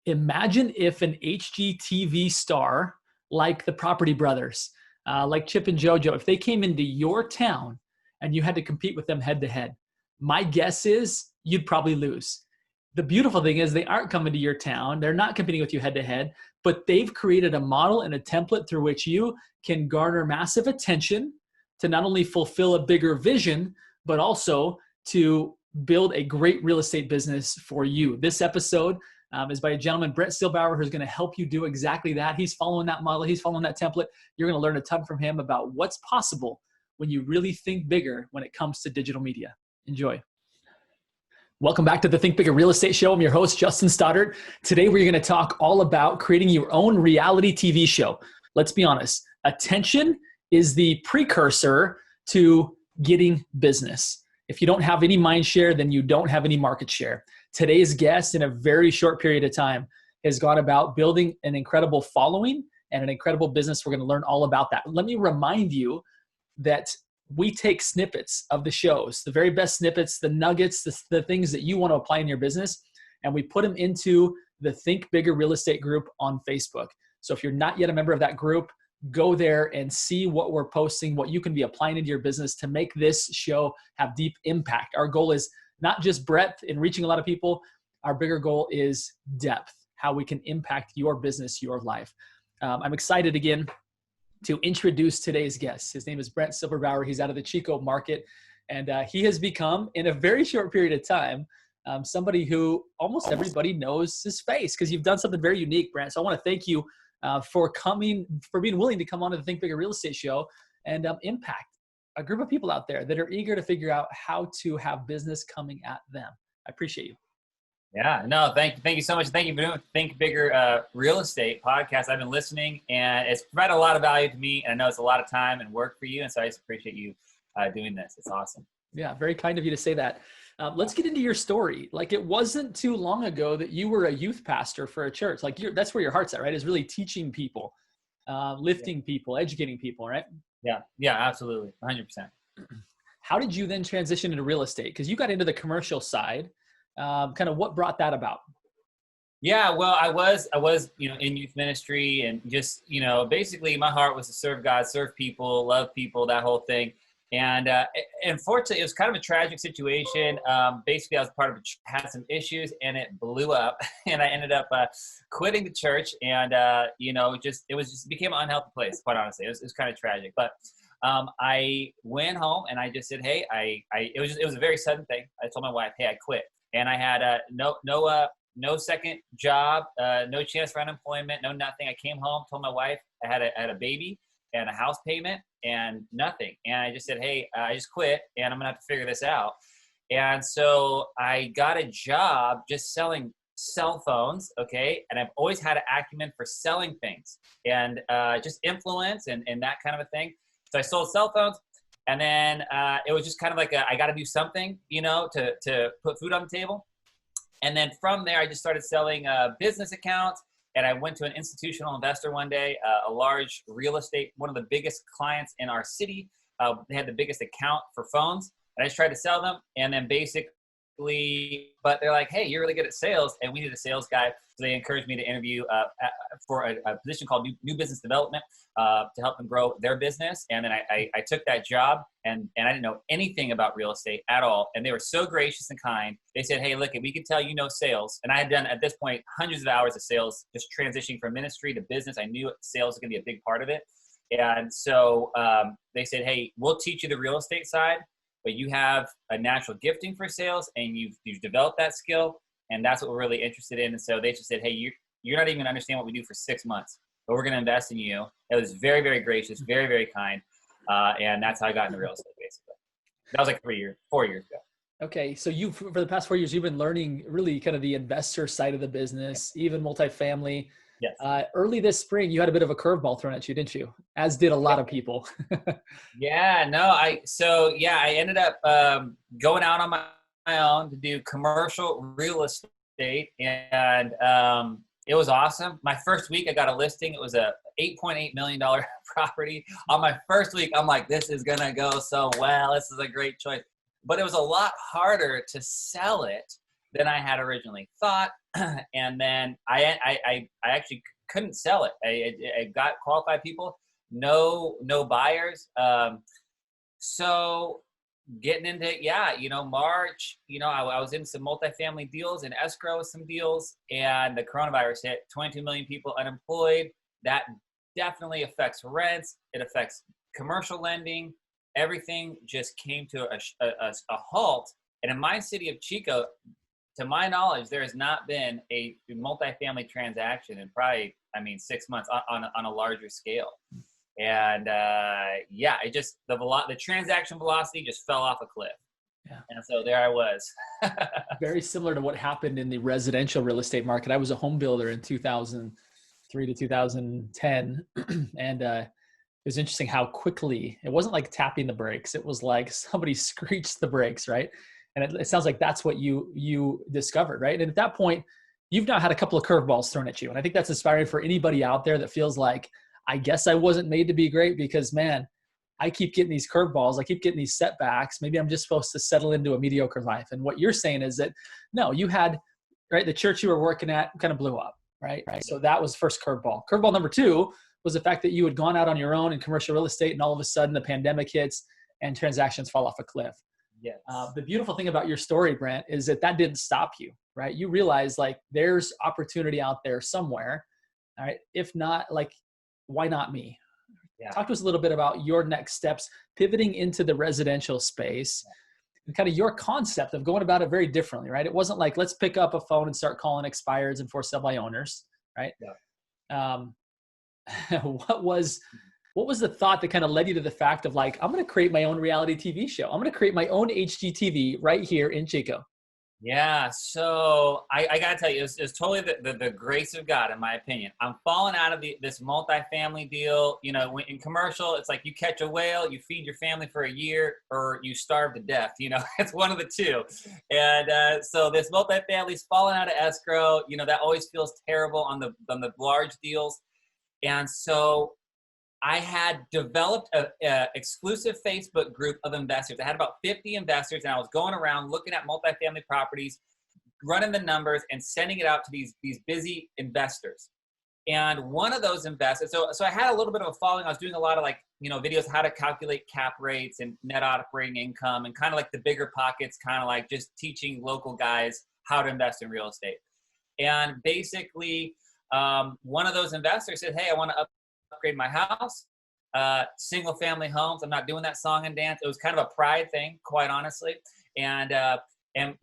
Imagine if an HGTV star like the Property Brothers, like Chip and JoJo, if they came into your town and you had to compete with them head to head, my guess is you'd probably lose. The beautiful thing is they aren't coming to your town. They're not competing with you head to head, but they've created a model and a template through which you can garner massive attention to not only fulfill a bigger vision, but also to build a great real estate business for you. This episode is by a gentleman, Brent Silberbauer, who's going to help you do exactly that. He's following that model. He's following that template. You're going to learn a ton from him about what's possible when you really think bigger when it comes to digital media. Enjoy. Welcome back to the Think Bigger Real Estate Show. I'm your host, Justin Stoddart. Today, we're going to talk all about creating your own reality TV show. Let's be honest. Attention is the precursor to getting business. If you don't have any mind share, then you don't have any market share. Today's guest, in a very short period of time, has gone about building an incredible following and an incredible business. We're going to learn all about that. Let me remind you that we take snippets of the shows, the very best snippets, the nuggets, the things that you want to apply in your business, and we put them into the Think Bigger Real Estate group on Facebook. So if you're not yet a member of that group, go there and see what we're posting, what you can be applying into your business to make this show have deep impact. Our goal is not just breadth in reaching a lot of people. Our bigger goal is depth, how we can impact your business, your life. I'm excited again to introduce today's guest. His name is Brent Silberbauer. He's out of the Chico market, and he has become, in a very short period of time, somebody who almost everybody knows his face because you've done something very unique, Brent. So I want to thank you for being willing to come on to the Think Bigger Real Estate Show and impact a group of people out there that are eager to figure out how to have business coming at them. I appreciate you. Yeah, no, thank you so much. Thank you for doing Think Bigger Real Estate podcast. I've been listening, and it's provided a lot of value to me. And I know it's a lot of time and work for you, and so I just appreciate you doing this. It's awesome. Yeah, very kind of you to say that. Let's get into your story. Like, it wasn't too long ago that you were a youth pastor for a church. Like, that's where your heart's at, right? Is really teaching people, lifting people, educating people, right? Yeah, absolutely, 100%. How did you then transition into real estate? Because you got into the commercial side. Kind of what brought that about? Yeah, well, I was, in youth ministry, and just, basically my heart was to serve God, serve people, love people, that whole thing. And unfortunately, it was kind of a tragic situation. Basically, I was part of had some issues, and it blew up, and I ended up quitting the church, and it became an unhealthy place. Quite honestly, it was kind of tragic. But I went home, and I just said, "Hey, it was a very sudden thing. I told my wife, "Hey, I quit," and I had no second job, no chance for unemployment, no nothing. I came home, told my wife I had a baby and a house payment and nothing. And I just said, hey, I just quit and I'm gonna have to figure this out. And so I got a job just selling cell phones, okay? And I've always had an acumen for selling things and just influence and that kind of a thing. So I sold cell phones, and then it was just kind of like I gotta do something, to put food on the table. And then from there, I just started selling business accounts. And I went to an institutional investor one day, a large real estate, one of the biggest clients in our city. They had the biggest account for phones. And I just tried to sell them. And then but they're like, hey, you're really good at sales, and we need a sales guy. So they encouraged me to interview for a position called new business development to help them grow their business. And then I took that job, and I didn't know anything about real estate at all. And they were so gracious and kind. They said, hey, look, we can tell you know sales. And I had done, at this point, hundreds of hours of sales, just transitioning from ministry to business. I knew sales was going to be a big part of it. And so they said, hey, we'll teach you the real estate side, but you have a natural gifting for sales, and you've developed that skill, and that's what we're really interested in. And so they just said, hey, you're not even going to understand what we do for 6 months, but we're going to invest in you. It was very, very gracious, very, very kind, and that's how I got into real estate, basically. That was like 4 years ago. Okay, so for the past 4 years, you've been learning really kind of the investor side of the business, even multifamily. Yes. Early this spring, you had a bit of a curveball thrown at you, didn't you? As did a lot of people. Yeah, no, I ended up going out on my own to do commercial real estate, and it was awesome. My first week, I got a listing. It was a $8.8 million property. On my first week, I'm like, this is gonna go so well. This is a great choice. But it was a lot harder to sell it than I had originally thought. And then I actually couldn't sell it. I got qualified people, no buyers. So getting into, March, I was in some multifamily deals and escrow with some deals, and the coronavirus hit. 22 million people unemployed. That definitely affects rents. It affects commercial lending. Everything just came to a halt. And in my city of Chico, to my knowledge, there has not been a multifamily transaction in probably, 6 months on a larger scale. And it just, the transaction velocity just fell off a cliff. Yeah. And so there I was. Very similar to what happened in the residential real estate market. I was a home builder in 2003 to 2010. And it was interesting how quickly, it wasn't like tapping the brakes. It was like somebody screeched the brakes, right? And it sounds like that's what you discovered, right? And at that point, you've now had a couple of curveballs thrown at you. And I think that's inspiring for anybody out there that feels like, I guess I wasn't made to be great because, man, I keep getting these curveballs. I keep getting these setbacks. Maybe I'm just supposed to settle into a mediocre life. And what you're saying is that, no, you had, right, the church you were working at kind of blew up, right? So that was first curveball. Curveball number two was the fact that you had gone out on your own in commercial real estate, and all of a sudden the pandemic hits and transactions fall off a cliff. Yes. The beautiful thing about your story, Brent, is that didn't stop you, right? You realize like there's opportunity out there somewhere. All right. If not, like, why not me? Yeah. Talk to us a little bit about your next steps, pivoting into the residential space, and kind of your concept of going about it very differently, right? It wasn't like, let's pick up a phone and start calling expireds and for sale by owners, right? Yeah. What was the thought that kind of led you to the fact of like, I'm going to create my own reality TV show. I'm going to create my own HGTV right here in Chico. Yeah. So I got to tell you, it's totally the grace of God, in my opinion. I'm falling out of this multifamily deal. In commercial, it's like you catch a whale, you feed your family for a year, or you starve to death. It's one of the two. And so this multifamily's falling out of escrow. That always feels terrible on the large deals. And so I had developed a exclusive Facebook group of investors. I had about 50 investors, and I was going around looking at multifamily properties, running the numbers, and sending it out to these busy investors. And one of those investors, so I had a little bit of a following. I was doing a lot of videos, how to calculate cap rates and net operating income, and kind of like the bigger pockets, kind of like just teaching local guys how to invest in real estate. And basically, one of those investors said, "Hey, I want to upgrade my house, single family homes. I'm not doing that song and dance." It was kind of a pride thing, quite honestly. And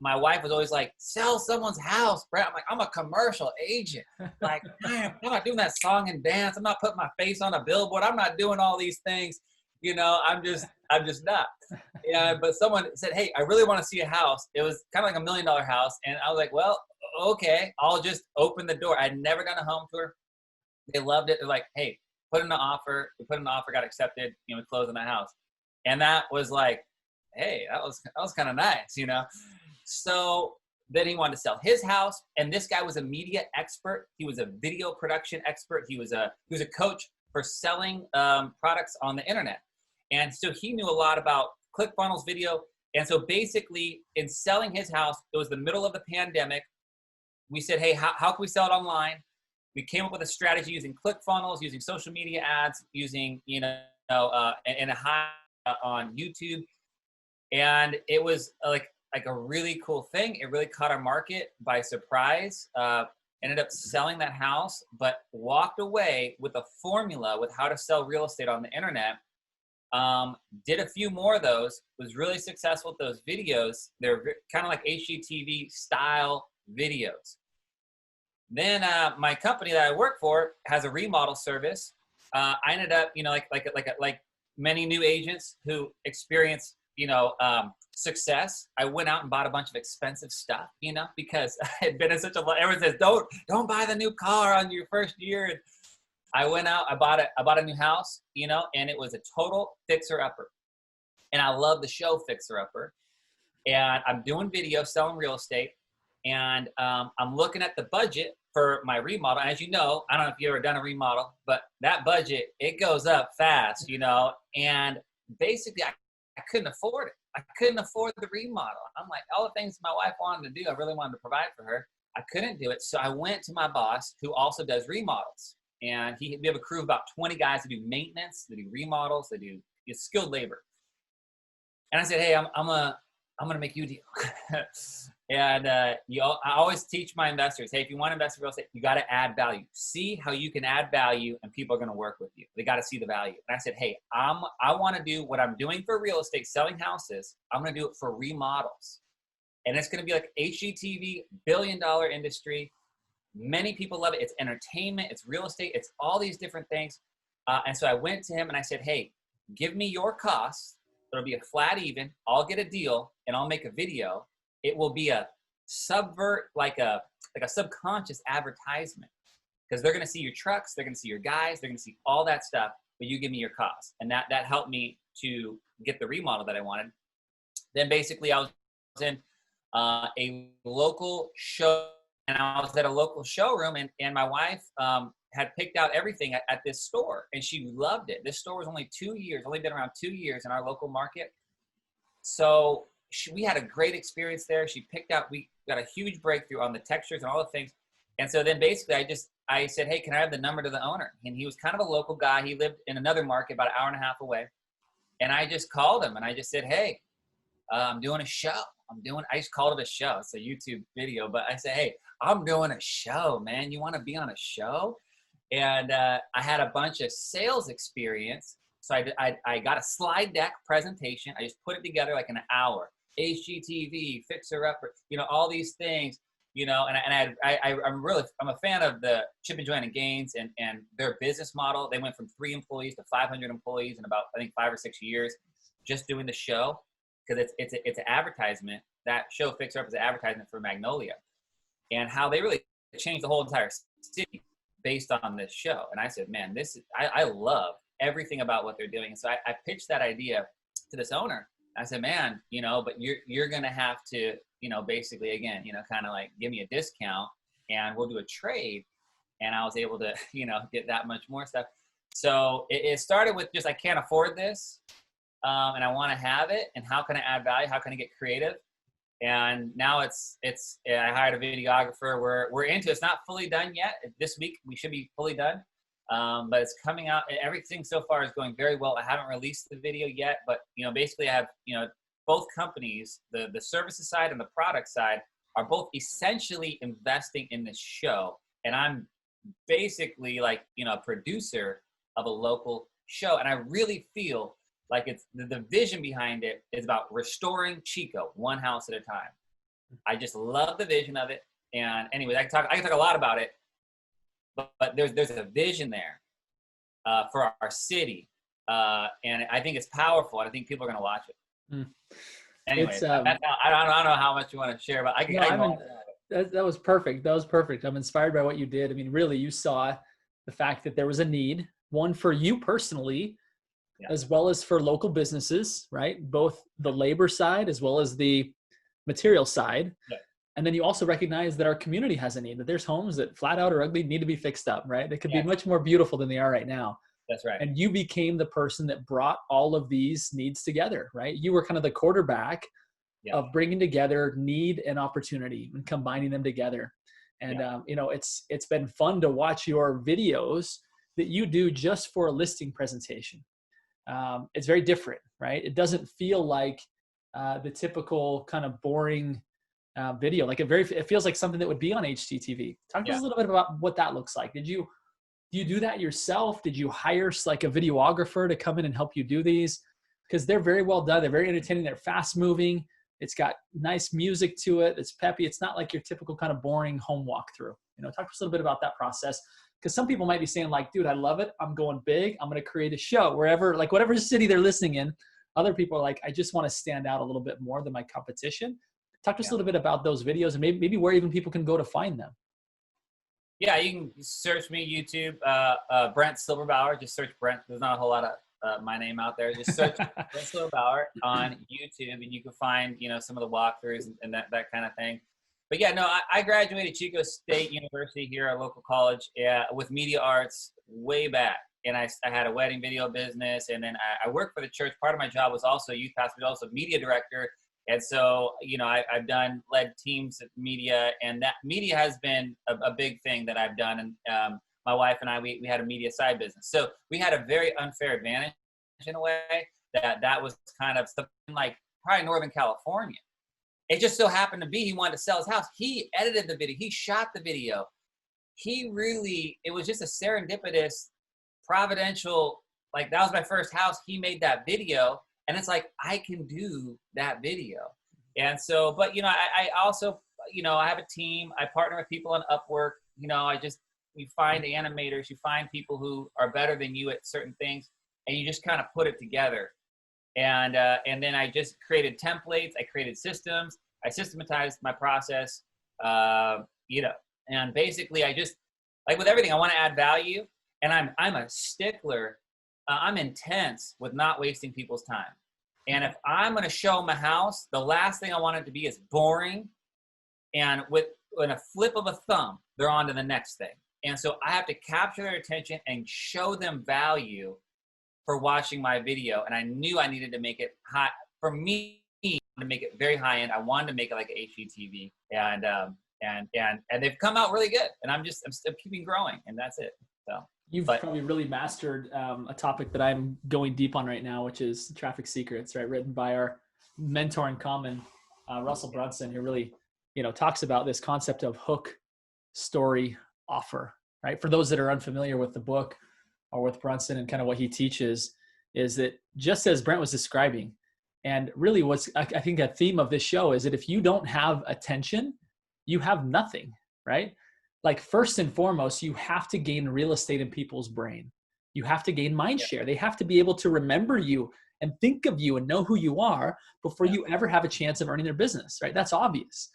my wife was always like, "Sell someone's house, Brent." I'm like, "I'm a commercial agent. Like, man, I'm not doing that song and dance. I'm not putting my face on a billboard. I'm not doing all these things. I'm just not." But someone said, "Hey, I really want to see a house." It was kind of like $1 million house. And I was like, "Well, okay, I'll just open the door." I'd never done a home tour. They loved it. They're like, "Hey, put in an offer." We put in an offer, got accepted, we closed on the house. And that was like, hey, that was kind of nice, So then he wanted to sell his house. And this guy was a media expert. He was a video production expert. He was a coach for selling products on the internet. And so he knew a lot about ClickFunnels video. And so basically in selling his house, it was the middle of the pandemic. We said, hey, how can we sell it online? We came up with a strategy using ClickFunnels, using social media ads, using, and a high on YouTube. And it was like a really cool thing. It really caught our market by surprise. Ended up selling that house, but walked away with a formula with how to sell real estate on the internet. Did a few more of those, was really successful with those videos. They're kind of like HGTV style videos. Then my company that I work for has a remodel service. I ended up, like many new agents who experience, success. I went out and bought a bunch of expensive stuff, because I had been in such a lot. Everyone says, don't buy the new car on your first year. And I went out, I bought a new house, and it was a total fixer upper. And I love the show Fixer Upper. And I'm doing video selling real estate. And I'm looking at the budget for my remodel. And as you know, I don't know if you've ever done a remodel, but that budget, it goes up fast, and basically I couldn't afford it. I couldn't afford the remodel. I'm like, all the things my wife wanted to do, I really wanted to provide for her. I couldn't do it. So I went to my boss, who also does remodels. And we have a crew of about 20 guys that do maintenance, that do remodels, that do skilled labor. And I said, hey, I'm going to make you a deal. And I always teach my investors, hey, if you want to invest in real estate, you got to add value. See how you can add value and people are going to work with you. They got to see the value. And I said, hey, I want to do what I'm doing for real estate, selling houses. I'm going to do it for remodels. And it's going to be like HGTV, billion-dollar industry. Many people love it. It's entertainment. It's real estate. It's all these different things. And so I went to him and I said, hey, give me your costs. It'll be a flat even. I'll get a deal and I'll make a video. It will be a like a subconscious advertisement, because they're going to see your trucks. They're going to see your guys. They're going to see all that stuff, but you give me your costs. And that helped me to get the remodel that I wanted. Then basically I was in a local show, and I was at a local showroom, and my wife had picked out everything at this store, and she loved it. This store was only been around 2 years in our local market. So we had a great experience there. She picked out, we got a huge breakthrough on the textures and all the things. And so then basically I said, hey, can I have the number to the owner? And he was kind of a local guy. He lived in another market about an hour and a half away. And I just called him and I just said, hey, I'm doing a show. I just called it a show. It's a YouTube video, but I said, hey, I'm doing a show, man. You want to be on a show? And I had a bunch of sales experience. So I got a slide deck presentation. I just put it together like an hour. HGTV, Fixer Upper, all these things, and I'm a fan of the Chip and Joanna Gaines and their business model. They went from 3 employees to 500 employees in about, I think, 5 or 6 years, just doing the show, because it's an advertisement. That show, Fixer Up, is an advertisement for Magnolia, and how they really changed the whole entire city based on this show. And I said, man, I love everything about what they're doing. And so I pitched that idea to this owner. I said, man, but you're going to have to, basically, again, kind of like give me a discount and we'll do a trade. And I was able to, get that much more stuff. So it started with just, I can't afford this. And I want to have it. And how can I add value? How can I get creative? And now I hired a videographer. We're into it. It's not fully done yet. This week we should be fully done. But it's coming out. Everything so far is going very well. I haven't released the video yet, but basically I have both companies, the services side and the product side, are both essentially investing in this show, and I'm basically like a producer of a local show, and I really feel like it's the vision behind it is about restoring Chico one house at a time. I just love the vision of it, and anyways, I can talk a lot about it. But there's a vision there for our city, and I think it's powerful, and I think people are going to watch it. Mm. Anyway, I don't know how much you want to share, but that was perfect. That was perfect. I'm inspired by what you did. I mean, really, you saw the fact that there was a need, one for you personally, as well as for local businesses, right? Both the labor side as well as the material side. Yeah. And then you also recognize that our community has a need, that there's homes that flat out or ugly need to be fixed up, right? They could be much more beautiful than they are right now. That's right. And you became the person that brought all of these needs together, right? You were kind of the quarterback of bringing together need and opportunity and combining them together. And, it's been fun to watch your videos that you do just for a listing presentation. It's very different, right? It doesn't feel like the typical kind of boring video. Like it feels like something that would be on HGTV. Talk to us a little bit about what that looks like. Do you do that yourself? Did you hire like a videographer to come in and help you do these? Because they're very well done. They're very entertaining. They're fast moving. It's got nice music to it. It's peppy. It's not like your typical kind of boring home walkthrough. Talk to us a little bit about that process. Because some people might be saying like, dude, I love it. I'm going big. I'm going to create a show whatever city they're listening in. Other people are like, I just want to stand out a little bit more than my competition. Talk to us a little bit about those videos and maybe where even people can go to find them. Yeah, you can search me, YouTube, Brent Silberbauer. Just search Brent. There's not a whole lot of my name out there. Just search Brent Silberbauer on YouTube, and you can find, some of the walkthroughs and that kind of thing. But yeah, no, I graduated Chico State University here, a local college, with media arts way back. And I had a wedding video business, and then I worked for the church. Part of my job was also youth pastor, but also media director And so, I've led teams of media, and that media has been a big thing that I've done. And my wife and I, we had a media side business. So we had a very unfair advantage in a way that was kind of stuff in like probably Northern California. It just so happened to be he wanted to sell his house. He edited the video. He shot the video. It was just a serendipitous, providential, like that was my first house. He made that video. And it's like, I can do that video. And so, but, I also, I have a team. I partner with people on Upwork. You find animators, you find people who are better than you at certain things, and you just kind of put it together. And then I just created templates. I created systems. I systematized my process, and basically I just, like with everything, I want to add value. And I'm a stickler. I'm intense with not wasting people's time. And if I'm going to show them a house, the last thing I want it to be is boring. And with a flip of a thumb, they're on to the next thing. And so I have to capture their attention and show them value for watching my video. And I knew I needed to make it high. For me, to make it very high end, I wanted to make it like HGTV, and they've come out really good. And I'm still keeping growing, and that's it. So you've probably really mastered a topic that I'm going deep on right now, which is traffic secrets, right? Written by our mentor in common, Russell Brunson, who really, talks about this concept of hook, story, offer, right? For those that are unfamiliar with the book or with Brunson and kind of what he teaches, is that just as Brent was describing, and really what's, I think a theme of this show is that if you don't have attention, you have nothing, right? Like first and foremost, you have to gain real estate in people's brain. You have to gain mind share. They have to be able to remember you and think of you and know who you are before you ever have a chance of earning their business, right? That's obvious.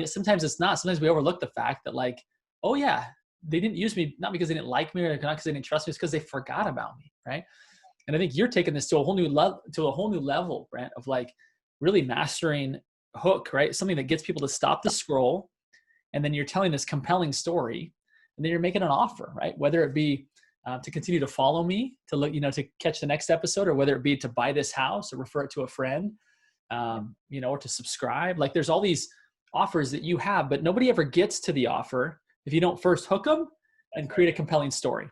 Sometimes it's not. Sometimes we overlook the fact that like, oh yeah, they didn't use me, not because they didn't like me or not because they didn't trust me, it's because they forgot about me, right? And I think you're taking this to a whole new level, Brent, of like really mastering hook, right? Something that gets people to stop the scroll, and then you're telling this compelling story, and then you're making an offer, right? Whether it be to continue to follow me, to look, to catch the next episode, or whether it be to buy this house or refer it to a friend, or to subscribe. Like there's all these offers that you have, but nobody ever gets to the offer if you don't first hook them and create a compelling story.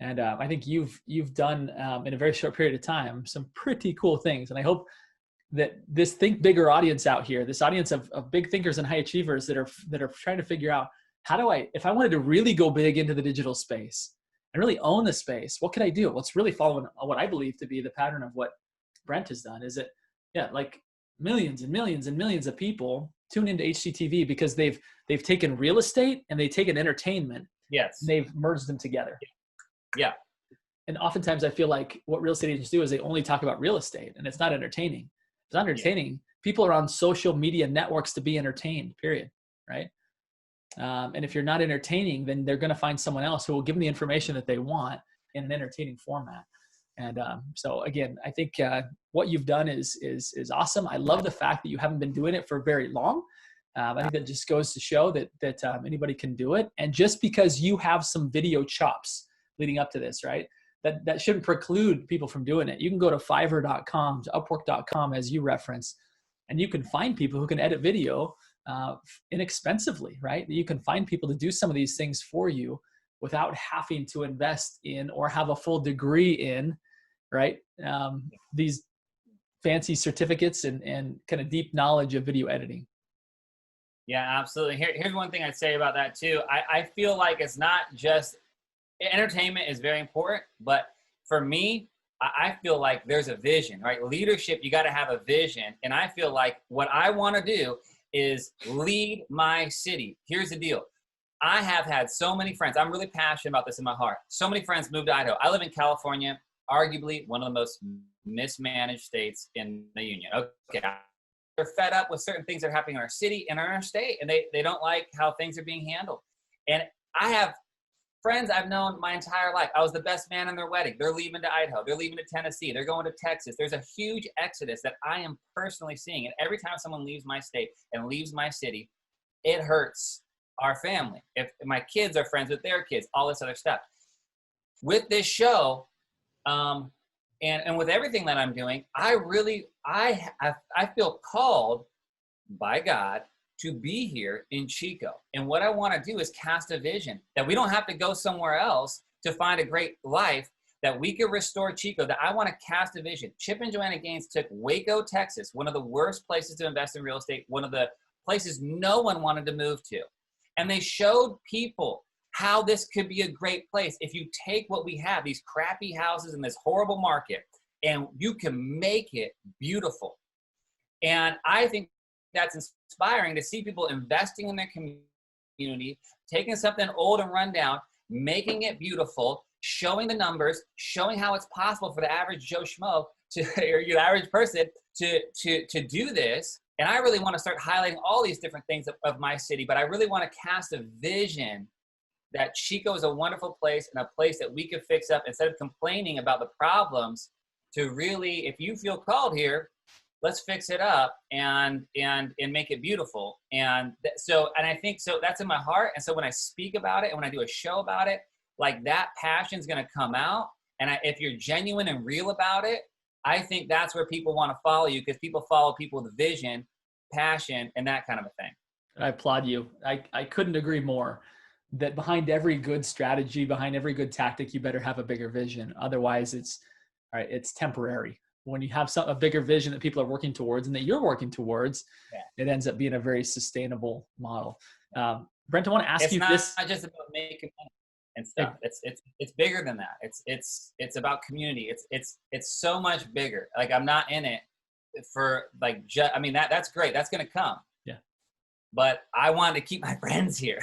And I think you've done in a very short period of time some pretty cool things. And I hope that this think bigger audience out here, this audience of big thinkers and high achievers that are trying to figure out if I wanted to really go big into the digital space and really own the space, what could I do? What's really following what I believe to be the pattern of what Brent has done is like millions and millions and millions of people tune into HGTV because they've taken real estate and they've taken entertainment. Yes. And they've merged them together. Yeah. And oftentimes I feel like what real estate agents do is they only talk about real estate, and it's not entertaining. It's not entertaining. Yeah. People are on social media networks to be entertained, period. Right. And if you're not entertaining, then they're going to find someone else who will give them the information that they want in an entertaining format. And so again, I think what you've done is awesome. I love the fact that you haven't been doing it for very long. I think that just goes to show that anybody can do it. And just because you have some video chops leading up to this, right, that shouldn't preclude people from doing it. You can go to Fiverr.com, to Upwork.com, as you referenced, and you can find people who can edit video inexpensively, right? You can find people to do some of these things for you without having to invest in or have a full degree in, right? These fancy certificates and kind of deep knowledge of video editing. Yeah, absolutely. Here's one thing I'd say about that too. I feel like it's not just entertainment is very important, but for me, I feel like there's a vision, right? Leadership, you got to have a vision. And I feel like what I want to do is lead my city. Here's the deal. I have had so many friends. I'm really passionate about this in my heart. So many friends moved to Idaho. I live in California, arguably one of the most mismanaged states in the union. Okay. They're fed up with certain things that are happening in our city and in our state, and they don't like how things are being handled. And I have friends I've known my entire life. I was the best man in their wedding. They're leaving to Idaho. They're leaving to Tennessee. They're going to Texas. There's a huge exodus that I am personally seeing. And every time someone leaves my state and leaves my city, it hurts our family. If my kids are friends with their kids, all this other stuff. With this show, and with everything that I'm doing, I feel called by God to be here in Chico. And what I want to do is cast a vision that we don't have to go somewhere else to find a great life, that we could restore Chico, that I want to cast a vision. Chip and Joanna Gaines took Waco, Texas, one of the worst places to invest in real estate, one of the places no one wanted to move to. And they showed people how this could be a great place if you take what we have, these crappy houses in this horrible market, and you can make it beautiful. And I think that's inspiring to see people investing in their community, taking something old and run down, making it beautiful, showing the numbers, showing how it's possible for the average Joe Schmo or your average person to do this. And I really want to start highlighting all these different things of my city, but I really want to cast a vision that Chico is a wonderful place and a place that we could fix up instead of complaining about the problems. To really, if you feel called here, let's fix it up and make it beautiful. And I think so that's in my heart. And so when I speak about it and when I do a show about it, like that passion is going to come out. And if you're genuine and real about it, I think that's where people want to follow you, because people follow people with vision, passion, and that kind of a thing. I applaud you. I couldn't agree more that behind every good strategy, behind every good tactic, you better have a bigger vision. Otherwise it's temporary. When you have a bigger vision that people are working towards and that you're working towards, it ends up being a very sustainable model. Brent, I want to ask you this. It's not just about making money and stuff. It's bigger than that. It's about community. It's so much bigger. Like, I'm not in it for like, that's great. That's going to come. Yeah. But I want to keep my friends here.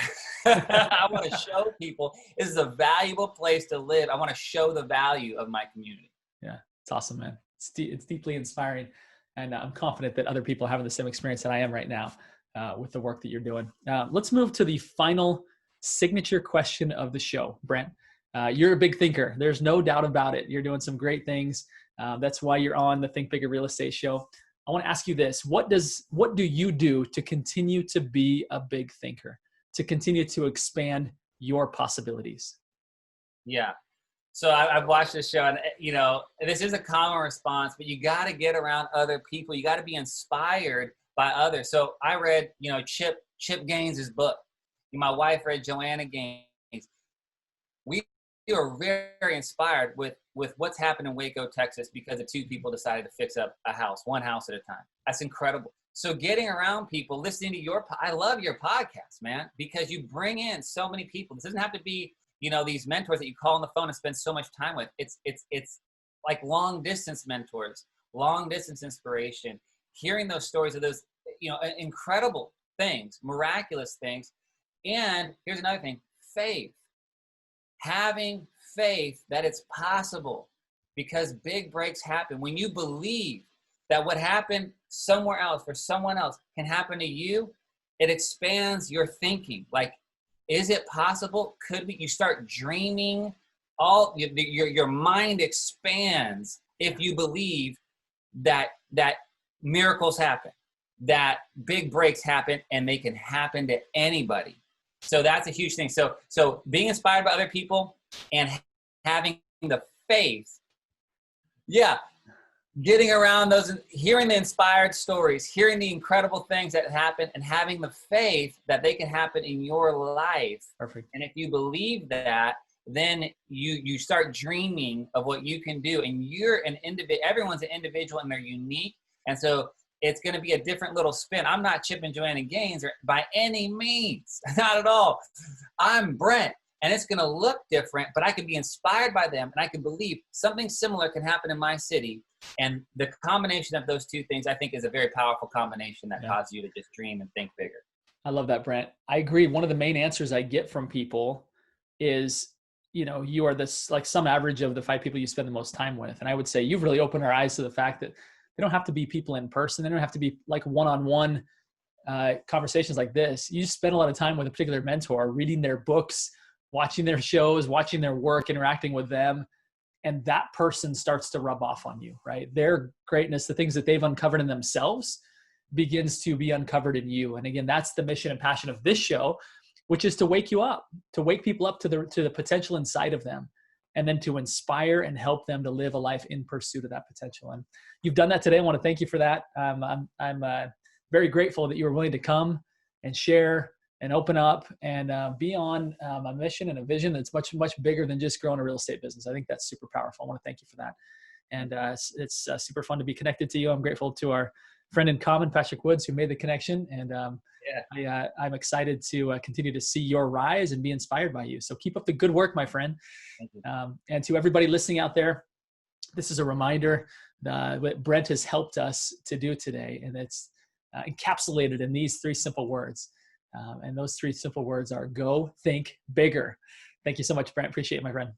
I want to show people this is a valuable place to live. I want to show the value of my community. Yeah. It's awesome, man. It's deeply inspiring. And I'm confident that other people are having the same experience that I am right now with the work that you're doing. Let's move to the final signature question of the show. Brent, you're a big thinker. There's no doubt about it. You're doing some great things. That's why you're on the Think Bigger Real Estate Show. I want to ask you this. What do you do to continue to be a big thinker, to continue to expand your possibilities? Yeah. So I've watched this show, and this is a common response, but you got to get around other people. You got to be inspired by others. So I read, Chip Gaines' book. My wife read Joanna Gaines. We are very inspired with what's happened in Waco, Texas, because the two people decided to fix up a house, one house at a time. That's incredible. So getting around people, listening to I love your podcast, man, because you bring in so many people. This doesn't have to be these mentors that you call on the phone and spend so much time with. It's like long distance mentors, long distance inspiration, hearing those stories of those, incredible things, miraculous things. And here's another thing, faith, having faith that it's possible, because big breaks happen. When you believe that what happened somewhere else for someone else can happen to you, it expands your thinking. Like, is it possible? Could we? You start dreaming. Your mind expands if you believe that miracles happen, that big breaks happen, and they can happen to anybody. So that's a huge thing. So being inspired by other people and having the faith. Yeah. Getting around those, hearing the inspired stories, hearing the incredible things that happen, and having the faith that they can happen in your life. Perfect. And if you believe that, then you start dreaming of what you can do. And you're an individual. Everyone's an individual, and they're unique. And so it's going to be a different little spin. I'm not Chip and Joanna Gaines by any means, not at all. I'm Brent. And it's going to look different, but I can be inspired by them, and I can believe something similar can happen in my city. And the combination of those two things, I think, is a very powerful combination that causes you to just dream and think bigger. I love that, Brent. I agree. One of the main answers I get from people is, you are this, like, some average of the 5 people you spend the most time with. And I would say you've really opened our eyes to the fact that they don't have to be people in person. They don't have to be like one-on-one conversations like this. You spend a lot of time with a particular mentor, reading their books, watching their shows, watching their work, interacting with them. And that person starts to rub off on you, right? Their greatness, the things that they've uncovered in themselves, begins to be uncovered in you. And again, that's the mission and passion of this show, which is to wake you up, to wake people up to the potential inside of them. and then to inspire and help them to live a life in pursuit of that potential. And you've done that today. I want to thank you for that. I'm very grateful that you were willing to come and share and open up and be on a mission and a vision that's much, much bigger than just growing a real estate business. I think that's super powerful. I want to thank you for that. And it's super fun to be connected to you. I'm grateful to our friend in common, Patrick Woods, who made the connection. And I'm excited to continue to see your rise and be inspired by you. So keep up the good work, my friend. Thank you. And to everybody listening out there, this is a reminder what Brent has helped us to do today. And it's encapsulated in these 3 simple words. And those 3 simple words are go, think bigger. Thank you so much, Brent. Appreciate it, my friend.